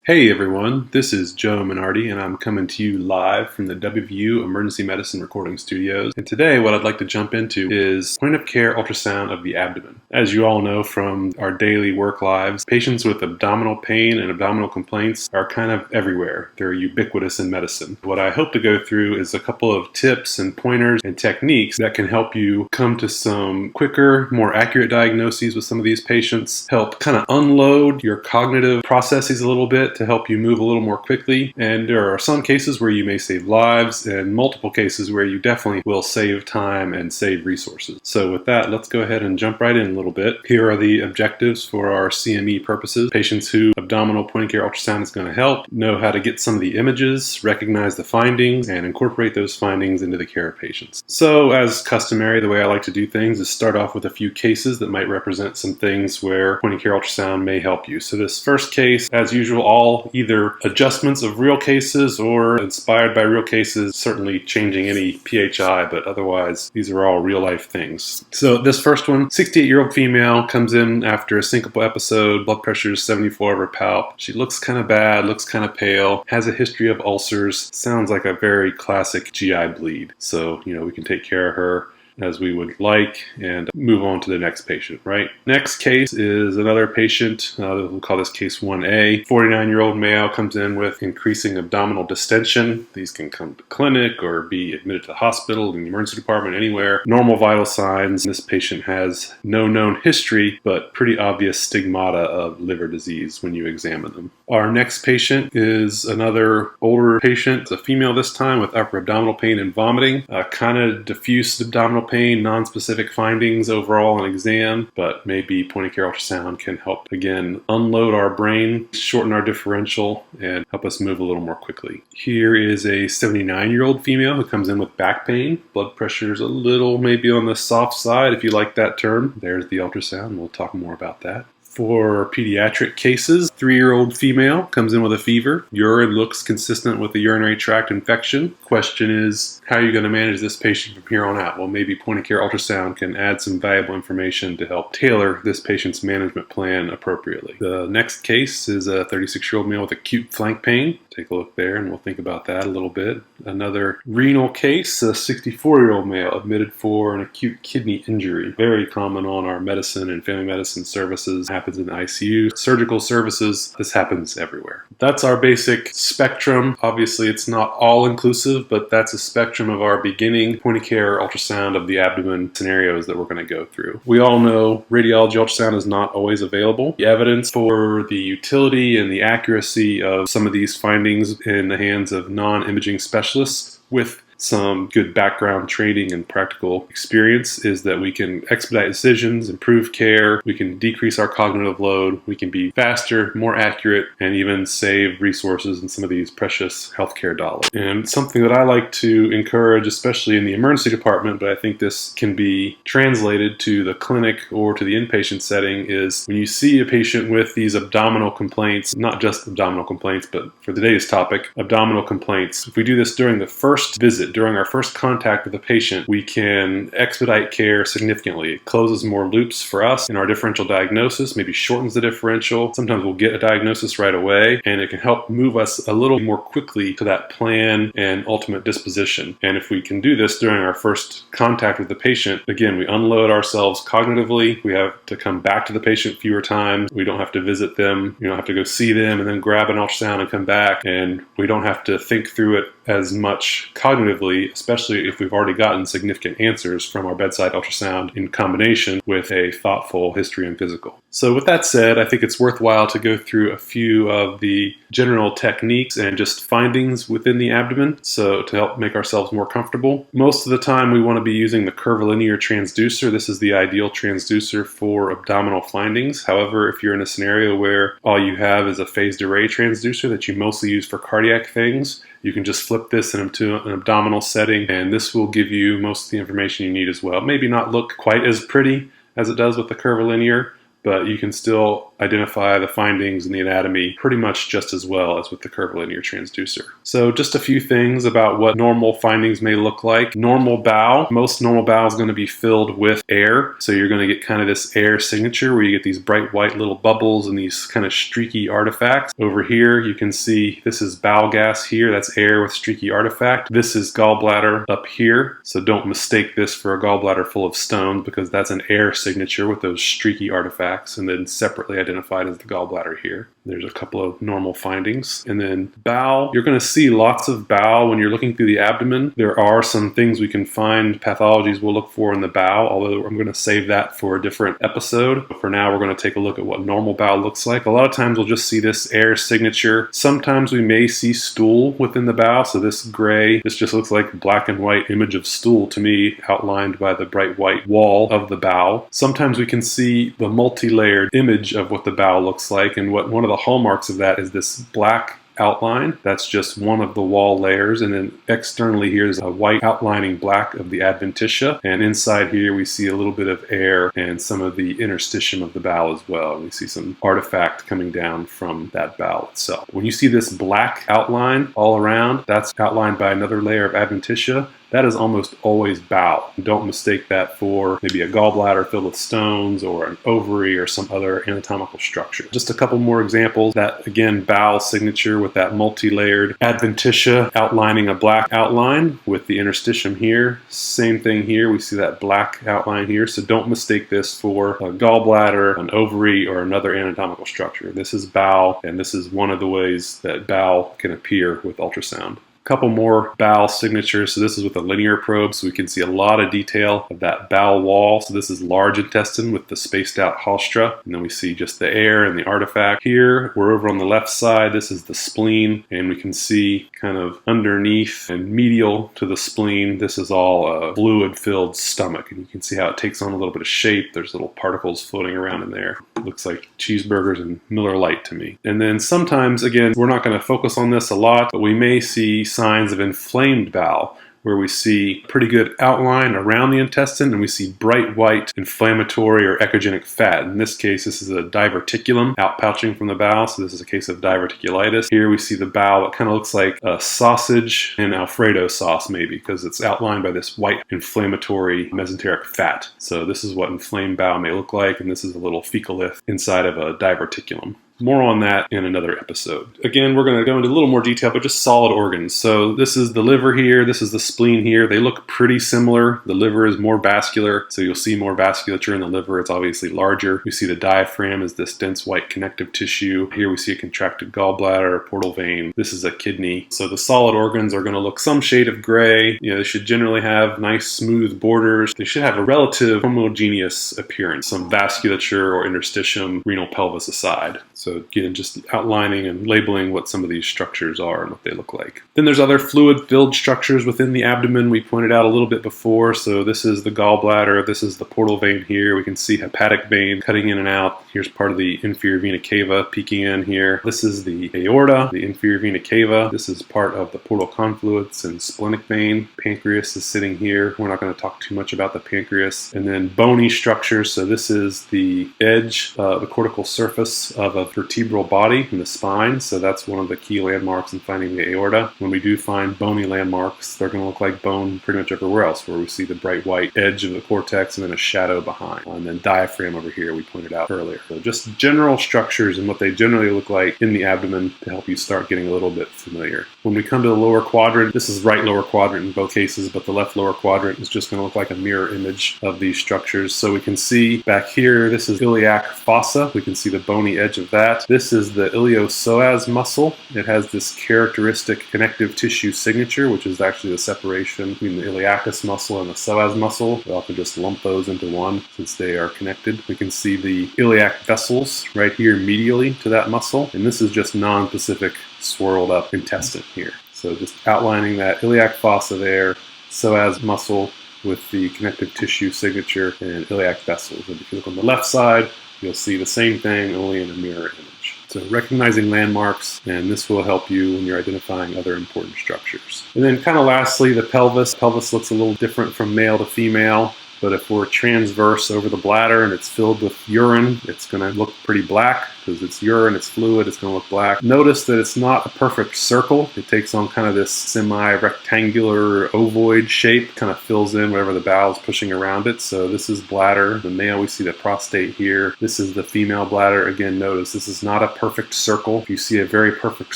Hey everyone, this is Joe Minardi and I'm coming to you live from the WVU Emergency Medicine Recording Studios. And today what I'd like to jump into is point of care ultrasound of the abdomen. As you all know from our daily work lives, patients with abdominal pain and abdominal complaints are kind of everywhere. They're ubiquitous in medicine. What I hope to go through is a couple of tips and pointers and techniques that can help you come to some quicker, more accurate diagnoses with some of these patients, help kind of unload your cognitive processes a little bit to help you move a little more quickly. And there are some cases where you may save lives and multiple cases where you definitely will save time and save resources. So with that, let's go ahead and jump right in a little bit. Here are the objectives for our CME purposes. Patients who abdominal point of care ultrasound is going to help know how to get some of the images, recognize the findings, and incorporate those findings into the care of patients. So as customary, the way I like to do things is start off with a few cases that might represent some things where point of care ultrasound may help you. So this first case, as usual, all either adjustments of real cases or inspired by real cases, certainly changing any PHI, but otherwise these are all real life things. So this first one, 68-year-old female comes in after a syncopal episode, blood pressure is 74 over palp. She looks kind of bad, looks kind of pale, has a history of ulcers, sounds like a very classic GI bleed. So, we can take care of her as we would like and move on to the next patient, right? Next case is another patient, we'll call this case 1A. 49-year-old male comes in with increasing abdominal distension. These can come to clinic or be admitted to the hospital, in the emergency department, anywhere. Normal vital signs. This patient has no known history, but pretty obvious stigmata of liver disease when you examine them. Our next patient is another older patient, a female this time, with upper abdominal pain and vomiting, kind of diffuse abdominal pain, non-specific findings overall in exam, but maybe point of care ultrasound can help, again, unload our brain, shorten our differential, and help us move a little more quickly. Here is a 79-year-old female who comes in with back pain. Blood pressure is a little maybe on the soft side, if you like that term. There's the ultrasound. We'll talk more about that. For pediatric cases, 3-year-old female comes in with a fever. Urine looks consistent with a urinary tract infection. Question is, how are you going to manage this patient from here on out? Well, maybe point of care ultrasound can add some valuable information to help tailor this patient's management plan appropriately. The next case is a 36-year-old male with acute flank pain. Take a look there and we'll think about that a little bit. Another renal case, a 64-year-old male admitted for an acute kidney injury. Very common on our medicine and family medicine services. Happens in the ICU, surgical services. This happens everywhere. That's our basic spectrum. Obviously, it's not all inclusive, but that's a spectrum of our beginning point of care ultrasound of the abdomen scenarios that we're going to go through. We all know radiology ultrasound is not always available. The evidence for the utility and the accuracy of some of these findings in the hands of non-imaging specialists with some good background training and practical experience is that we can expedite decisions, improve care, we can decrease our cognitive load, we can be faster, more accurate, and even save resources in some of these precious healthcare dollars. And something that I like to encourage, especially in the emergency department, but I think this can be translated to the clinic or to the inpatient setting, is when you see a patient with these abdominal complaints, not just abdominal complaints, but for today's topic, abdominal complaints. If we do this during the first visit, during our first contact with the patient, we can expedite care significantly. It closes more loops for us in our differential diagnosis, maybe shortens the differential. Sometimes we'll get a diagnosis right away, and it can help move us a little more quickly to that plan and ultimate disposition. And if we can do this during our first contact with the patient, again, we unload ourselves cognitively. We have to come back to the patient fewer times. We don't have to visit them. You don't have to go see them and then grab an ultrasound and come back. And we don't have to think through it as much cognitively, especially if we've already gotten significant answers from our bedside ultrasound in combination with a thoughtful history and physical. So with that said, I think it's worthwhile to go through a few of the general techniques and just findings within the abdomen, so to help make ourselves more comfortable. Most of the time we want to be using the curvilinear transducer. This is the ideal transducer for abdominal findings. However, if you're in a scenario where all you have is a phased array transducer that you mostly use for cardiac things, you can just flip this into an abdominal setting, and this will give you most of the information you need as well. Maybe not look quite as pretty as it does with the curvilinear, but you can still identify the findings in the anatomy pretty much just as well as with the curvilinear transducer. So just a few things about what normal findings may look like. Normal bowel, most normal bowel is going to be filled with air. So you're going to get kind of this air signature where you get these bright white little bubbles and these kind of streaky artifacts. Over here you can see this is bowel gas here, that's air with streaky artifact. This is gallbladder up here, so don't mistake this for a gallbladder full of stones because that's an air signature with those streaky artifacts, and then separately identified as the gallbladder here. There's a couple of normal findings. And then bowel, you're going to see lots of bowel when you're looking through the abdomen. There are some things we can find, pathologies we'll look for in the bowel, although I'm going to save that for a different episode. But for now, we're going to take a look at what normal bowel looks like. A lot of times we'll just see this air signature. Sometimes we may see stool within the bowel. So this gray, this just looks like black and white image of stool to me, outlined by the bright white wall of the bowel. Sometimes we can see the multi-layered image of what the bowel looks like, and what one of the hallmarks of that is this black outline. That's just one of the wall layers, and then externally here's a white outlining black of the adventitia, and inside here we see a little bit of air and some of the interstitium of the bowel as well. We see some artifact coming down from that bowel itself. When you see this black outline all around, that's outlined by another layer of adventitia. That is almost always bowel. Don't mistake that for maybe a gallbladder filled with stones or an ovary or some other anatomical structure. Just a couple more examples. That, again, bowel signature with that multi-layered adventitia outlining a black outline with the interstitium here. Same thing here. We see that black outline here. So don't mistake this for a gallbladder, an ovary, or another anatomical structure. This is bowel, and this is one of the ways that bowel can appear with ultrasound. Couple more bowel signatures. So this is with a linear probe, so we can see a lot of detail of that bowel wall. So this is large intestine with the spaced out haustra, and then we see just the air and the artifact. Here we're over on the left side, this is the spleen, and we can see kind of underneath and medial to the spleen, this is all a fluid filled stomach, and you can see how it takes on a little bit of shape. There's little particles floating around in there. It looks like cheeseburgers and Miller Lite to me. And then sometimes, again, we're not going to focus on this a lot, but we may see signs of inflamed bowel, where we see pretty good outline around the intestine, and we see bright white inflammatory or echogenic fat. In this case, this is a diverticulum outpouching from the bowel, so this is a case of diverticulitis. Here we see the bowel. It kind of looks like a sausage and Alfredo sauce maybe, because it's outlined by this white inflammatory mesenteric fat. So this is what inflamed bowel may look like, and this is a little fecalith inside of a diverticulum. More on that in another episode. Again, we're going to go into a little more detail, but just solid organs. So this is the liver here, this is the spleen here. They look pretty similar. The liver is more vascular, so you'll see more vasculature in the liver. It's obviously larger. We see the diaphragm as this dense white connective tissue. Here we see a contracted gallbladder, portal vein. This is a kidney. So the solid organs are going to look some shade of gray. They should generally have nice smooth borders. They should have a relative homogeneous appearance, some vasculature or interstitium, renal pelvis aside. So again, just outlining and labeling what some of these structures are and what they look like. Then there's other fluid-filled structures within the abdomen we pointed out a little bit before. So this is the gallbladder, this is the portal vein here. We can see hepatic vein cutting in and out. Here's part of the inferior vena cava peeking in here. This is the aorta, the inferior vena cava. This is part of the portal confluence and splenic vein. Pancreas is sitting here. We're not going to talk too much about the pancreas. And then bony structures. So this is the edge, the cortical surface of a vertebral body in the spine, so that's one of the key landmarks in finding the aorta. When we do find bony landmarks, they're going to look like bone pretty much everywhere else, where we see the bright white edge of the cortex and then a shadow behind. And then diaphragm over here we pointed out earlier. So just general structures and what they generally look like in the abdomen to help you start getting a little bit familiar. When we come to the lower quadrant, this is right lower quadrant in both cases, but the left lower quadrant is just going to look like a mirror image of these structures. So we can see back here, this is iliac fossa. We can see the bony edge of that. This is the iliopsoas muscle. It has this characteristic connective tissue signature, which is actually the separation between the iliacus muscle and the psoas muscle. We often just lump those into one since they are connected. We can see the iliac vessels right here medially to that muscle, and this is just non-specific swirled up intestine here. So just outlining that iliac fossa there, psoas muscle with the connective tissue signature and iliac vessels. And if you look on the left side, you'll see the same thing, only in a mirror image. So recognizing landmarks, and this will help you when you're identifying other important structures. And then kind of lastly, the pelvis. Pelvis looks a little different from male to female. But if we're transverse over the bladder and it's filled with urine, it's going to look pretty black because it's urine, it's fluid, it's going to look black. Notice that it's not a perfect circle. It takes on kind of this semi-rectangular ovoid shape, kind of fills in whatever the bowel is pushing around it. So this is bladder. The male, we see the prostate here. This is the female bladder. Again, notice this is not a perfect circle. If you see a very perfect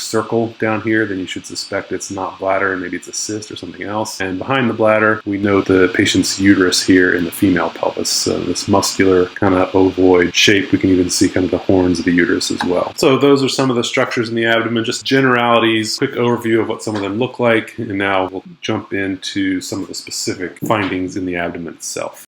circle down here, then you should suspect it's not bladder, and maybe it's a cyst or something else. And behind the bladder, we note the patient's uterus here in the female pelvis. So this muscular kind of ovoid shape. We can even see kind of the horns of the uterus as well. So those are some of the structures in the abdomen, just generalities, quick overview of what some of them look like. And now we'll jump into some of the specific findings in the abdomen itself.